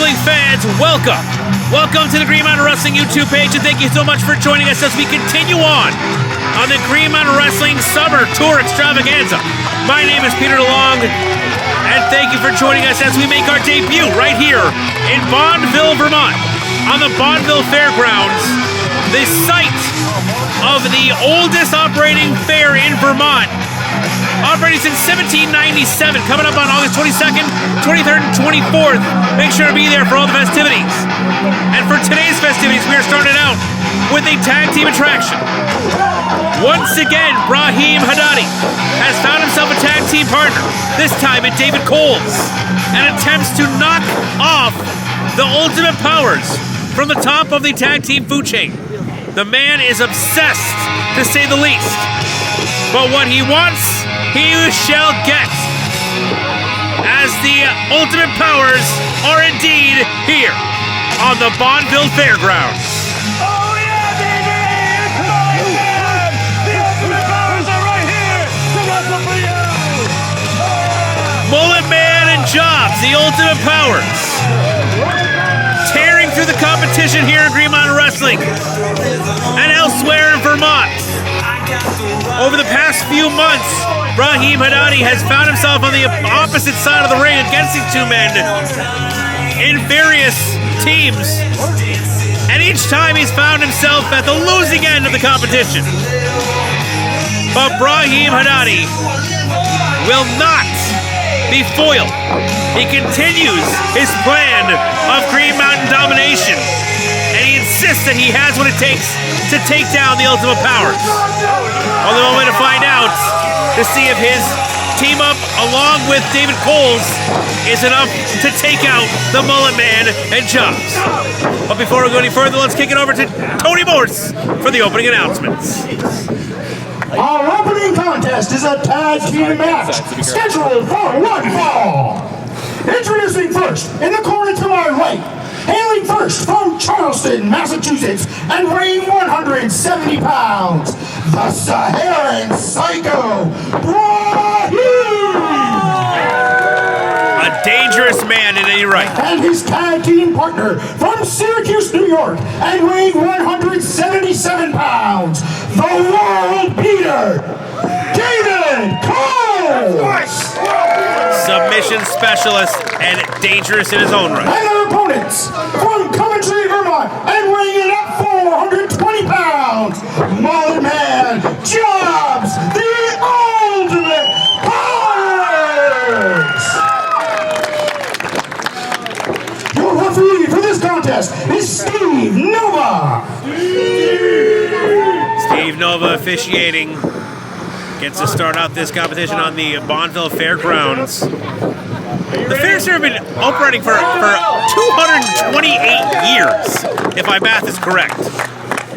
wrestling fans, welcome. Welcome to the Green Mountain Wrestling YouTube page, and thank you so much for joining us as we continue on the Green Mountain Wrestling Summer Tour Extravaganza. My name is Peter DeLonge, and thank you for joining us as we make our debut right here in Bondville, Vermont, on the Bondville Fairgrounds, the site of the oldest operating fair in Vermont, operating since 1797, coming up on August 22nd, 23rd, and 24th. Make sure to be there for all the festivities. And for today's festivities, we are starting out with a tag team attraction. Once again, Brahim Haddadi has found himself a tag team partner, this time in David Coles, and attempts to knock off the Ultimate Powers from the top of the tag team food chain. The man is obsessed, to say the least. But what he wants, he shall get, as the Ultimate Powers are indeed here on the Bondville Fairgrounds. Oh yeah, baby! Come on, man! The Ultimate Powers are right here to wrestle for you! Mullet Man and Jobz, the Ultimate Powers, tearing through the competition here in Green Mountain Wrestling and elsewhere in Vermont. Over the past few months, Brahim Haddadi has found himself on the opposite side of the ring against these two men in various teams, and each time he's found himself at the losing end of the competition. But Brahim Haddadi will not be foiled. He continues his plan of Green Mountain domination, and he insists that he has what it takes to take down the Ultimate Powers. Only one way to find out, to see if his team up along with David Coles is enough to take out the Mullet Man and Jobz. But before we go any further, let's kick it over to Tony Morse for the opening announcements. Our opening contest is a tag team match scheduled for one fall. Introducing first, in the corner to our right, hailing first from Charleston, Massachusetts, and weighing 170 pounds, the Saharan Psycho, Brahim! A dangerous man in any right. And his tag team partner from Syracuse, New York, and weighing 177 pounds, the world beater, David Coles! Submission specialist and dangerous in his own right. And our opponents from Coventry, Vermont, and weighing in at 420 pounds, Mullet Man, Jobz, the Ultimate Powers! Your referee for this contest is Steve Nova. Steve Nova officiating. Gets to start out this competition on the Bondville Fairgrounds. The fairs here have been operating for 228 years, if my math is correct.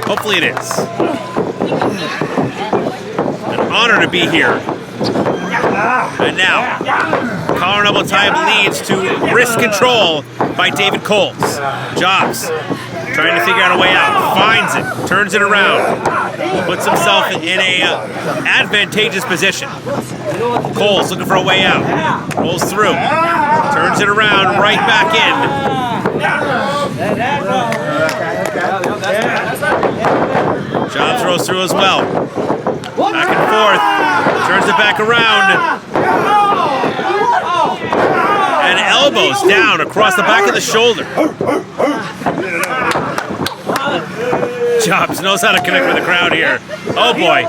Hopefully it is. An honor to be here. And now, collar and elbow tie leads to wrist control by David Coles. Jobz trying to figure out a way out, finds it, turns it around, puts himself in a advantageous position. Coles looking for a way out, rolls through, turns it around, right back in. Jobz rolls through as well. Back and forth, turns it back around. And elbows down across the back of the shoulder. Jobz knows how to connect with the crowd here. Oh boy.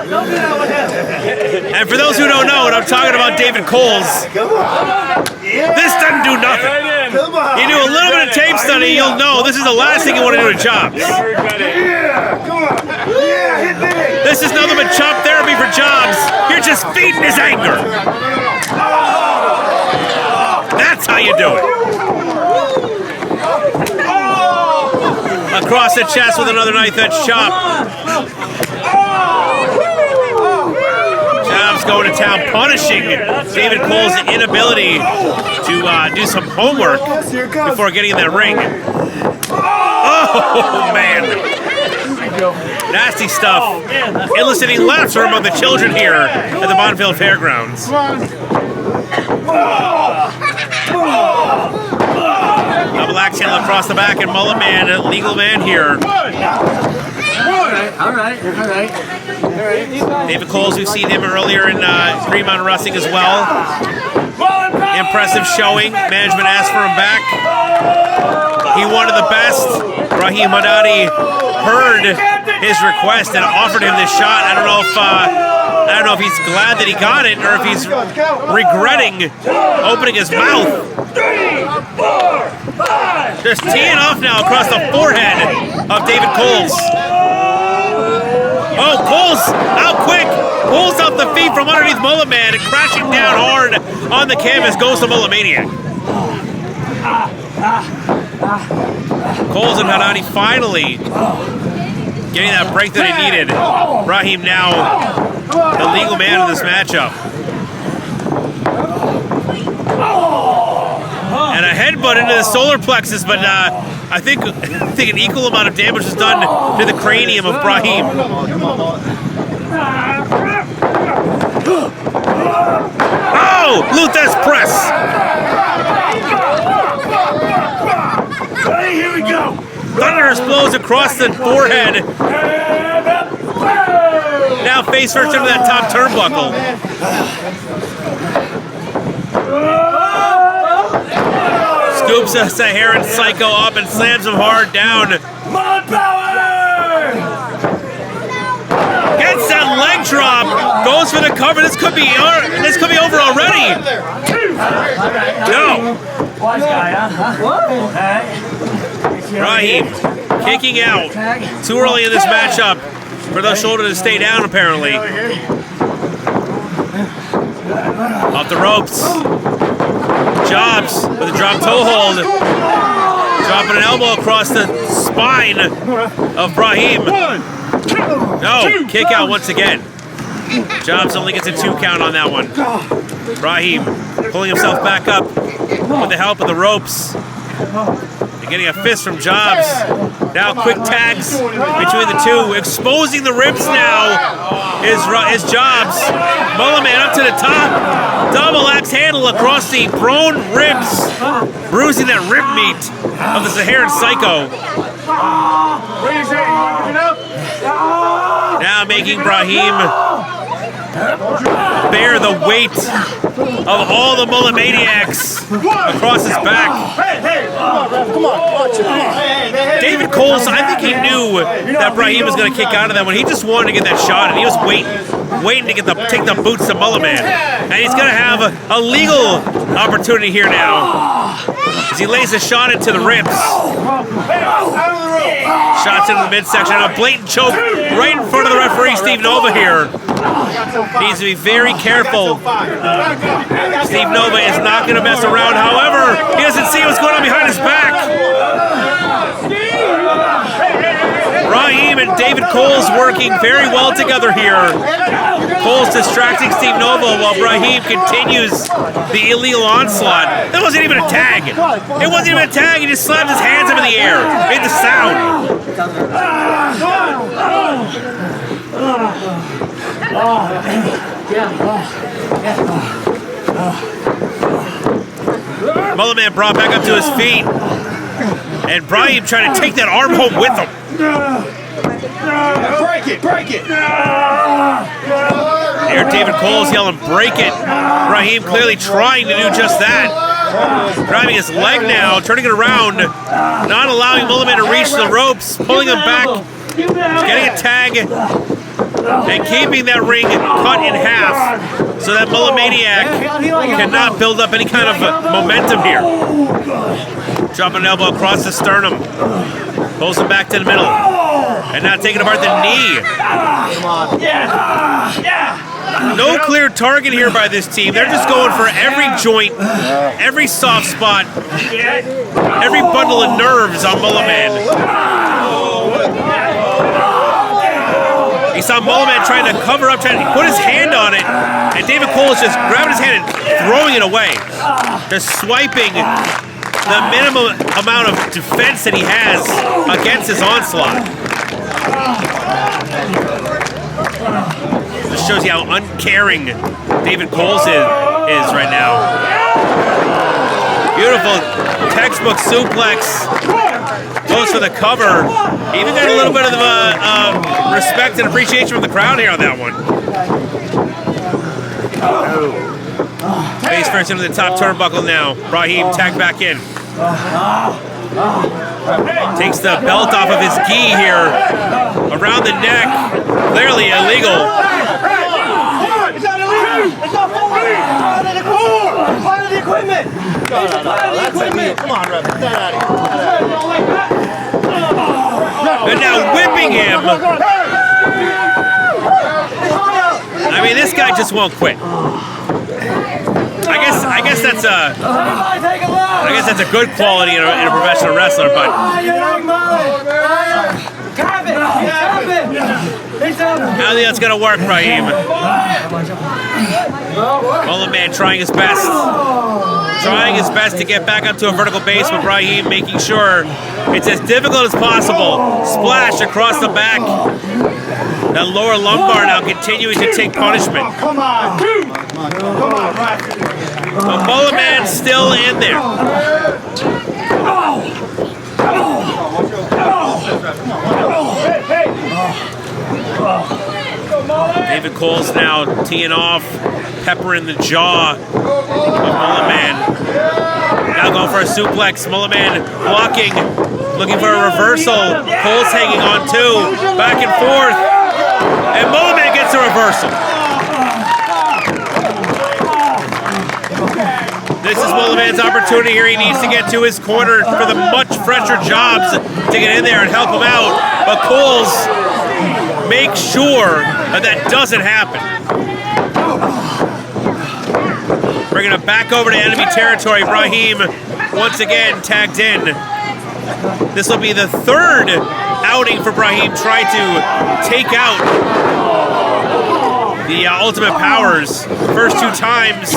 And for those who don't know, when I'm talking about David Coles, this doesn't do nothing. You do a little bit of tape study, you'll know this is the last thing you want to do to Jobz. This is nothing but chop therapy for Jobz. You're just feeding his anger. That's how you do it. Across the chest with another knife edge chop. Jobz going to town, punishing David Coles' inability to do some homework before getting in that ring. Oh, man. Nasty stuff. Eliciting laughter among the children here at the Bondville Fairgrounds. Double double axe handle across the back, and Mullet Man, a legal man here. All right. David Coles, we've seen him earlier in Green Mountain Wrestling as well. Impressive showing. Management asked for him back. He wanted the best. Brahim Haddadi heard his request and offered him this shot. I don't know if he's glad that he got it or if he's regretting opening his mouth. 3, 4, 5. Just teeing off now across the forehead of David Coles. Oh, Coles out quick. Pulls out the feet from underneath Mullet Man and crashing down hard on the canvas goes to Mullet Maniac. Coles and Haddadi finally getting that break that he needed. Brahim now the legal man in this matchup. And a headbutt into the solar plexus, but I think an equal amount of damage was done to the cranium of Brahim. Oh, Luthes press. Here we go. Thunderous blows across the forehead. Now face first into that top turnbuckle. Scoops a Saharan Psycho up and slams him hard down. Gets that leg drop. Goes for the cover. This could be over already. No. Brahim kicking out. Too early in this matchup for those shoulders to stay down, apparently. Off the ropes. Jobz with a drop toe hold. Dropping an elbow across the spine of Brahim. No, kick out once again. Jobz only gets a 2 count on that one. Brahim pulling himself back up with the help of the ropes. And getting a fist from Jobz. Now quick tags between the two. Exposing the ribs now is Jobz. Mullet Man up to the top. Double axe handle across the prone ribs. Bruising that rib meat of the Saharan Psycho. Now making Brahim bear the weight of all the Mullet Maniacs across his back. David Coles, I think he knew that Brahim was going to kick out of that one. He just wanted to get that shot, and he was waiting to take the boots to Mullet Man. And he's going to have a legal opportunity here now as he lays a shot into the ribs. Shots into the midsection, a blatant choke right in front of the referee, Steve Nova here. Needs to be very careful. Steve Nova is not going to mess around. However, he doesn't see what's going on behind his back. Brahim and David Coles working very well together here. Coles distracting Steve Nova while Brahim continues the illegal onslaught. That wasn't even a tag. It wasn't even a tag. He just slapped his hands up in the air. Made the sound. Mullet Man brought back up to his feet. And Brahim trying to take that arm home with him. Break it. There, David Coles yelling, break it. Brahim clearly trying to do just that. Driving his leg now, turning it around, not allowing Mullet Man to reach the ropes, pulling him back, getting a tag, and keeping that ring cut in half so that Mullet Maniac cannot build up any kind of momentum here. Dropping an elbow across the sternum, pulls him back to the middle, and now taking apart the knee. No clear target here by this team. They're just going for every joint, every soft spot, every bundle of nerves on Mullet Man. He saw Mullet Man trying to cover up, trying to put his hand on it, and David Coles just grabbing his hand and throwing it away. Just swiping the minimum amount of defense that he has against his onslaught. This shows you how uncaring David Coles is right now. Beautiful textbook suplex. Goes for the cover. Even got a little bit of respect and appreciation from the crowd here on that one. Face first into the top turnbuckle now. Brahim tagged back in. Takes the belt off of his gi here. Around the neck. Clearly illegal. Part of the equipment. Come on, Rep. Get that out of here. And now whipping him. I mean, this guy just won't quit. I guess that's a good quality in a professional wrestler, but I don't think that's gonna work, Brahim. Mullet Man trying his best. Trying his best to get back up to a vertical base with Brahim, making sure it's as difficult as possible. Splash across the back. That lower lumbar now continuing to take punishment. Come on. But Mullet Man's still in there. David Cole's now teeing off, peppering the jaw of Mullet Man. Now going for a suplex. Mullet Man blocking, looking for a reversal. Cole's hanging on too, back and forth. And Mullet Man gets a reversal. This is Mullet Man's opportunity here. He needs to get to his corner for the much fresher Jobz to get in there and help him out. But Cole's makes sure that doesn't happen. Bringing it back over to enemy territory. Brahim once again tagged in. This will be the third outing for Brahim trying to take out the Ultimate Powers. First two times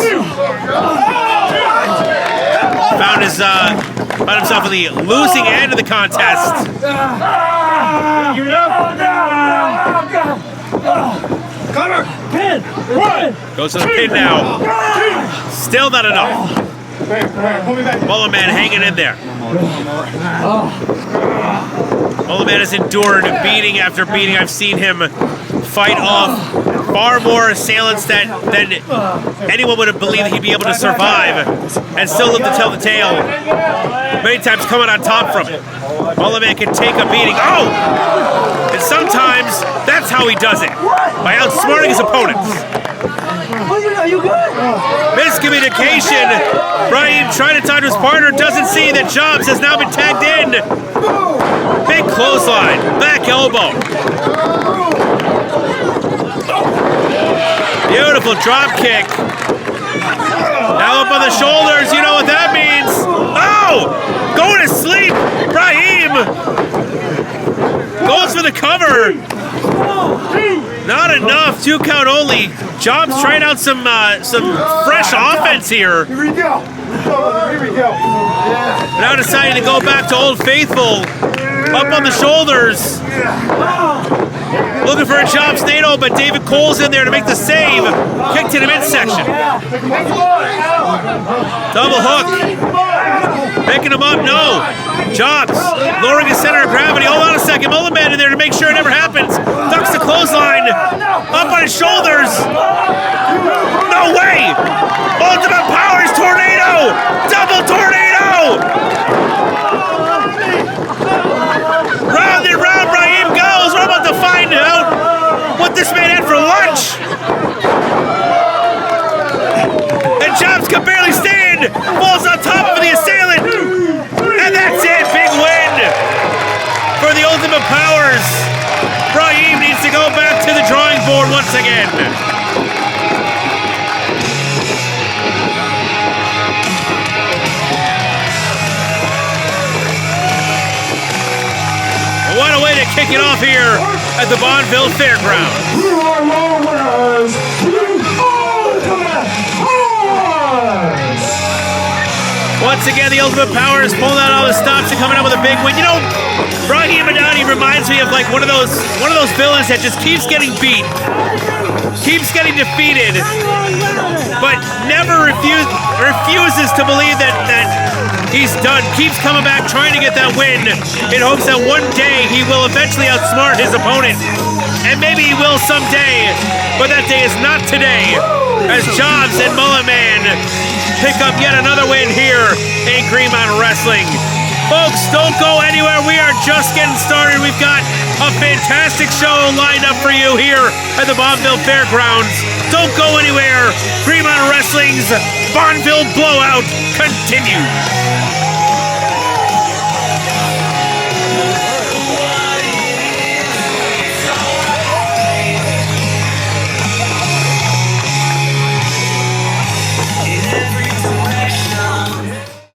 found himself in the losing end of the contest. Goes to the pin now. Still not enough. Mullet Man hanging in there. Mullet Man has endured beating after beating. I've seen him fight off far more assailants than anyone would have believed that he'd be able to survive and still live to tell the tale. Many times coming on top from it. Mullet Man can take a beating. Oh! And sometimes that's how he does it. By outsmarting his opponents. Miscommunication. Brahim trying to talk to his partner, doesn't see that Jobz has now been tagged in. Big clothesline, back elbow. Beautiful drop kick. Now up on the shoulders, you know what that means. Oh! Going to sleep, Brahim. Goes for the cover. Not enough, 2 count only. Jobz trying out some fresh offense here. Here we go. Now deciding to go back to Old Faithful. Up on the shoulders. Looking for a Jobz NATO, but David Cole's in there to make the save. Kick to the midsection. Double hook. Picking him up, no. Jobz lowering his center of gravity. Hold on a second. Mullet Man in there to make sure it never happens. Ducks the clothesline. Up on his shoulders. No way. Ultimate Powers tornado. Double tornado. Round and round Brahim goes. We're about to find out what this man had for lunch. And Jobz can barely stand. Falls on top of the assailant. And that's it. Big win for the Ultimate Powers. Brahim needs to go back to the drawing board once again. What a way to kick it off here at the Bondville Fairgrounds. You are your winners, the Ultimate Powers! Once again, the Ultimate Powers pulling out all the stops and coming up with a big win. You know, Brahim Haddadi reminds me of like one of those villains that just keeps getting beat, keeps getting defeated, but never refuses to believe that he's done. Keeps coming back, trying to get that win in hopes that one day he will eventually outsmart his opponent. And maybe he will someday, but that day is not today, as Jobz and Mullet Man pick up yet another win here in Green Mountain Wrestling. Folks, don't go anywhere. We are just getting started. We've got a fantastic show lined up for you here at the Bondville Fairgrounds. Don't go anywhere. Green Mountain Wrestling's Bondville Blowout continues.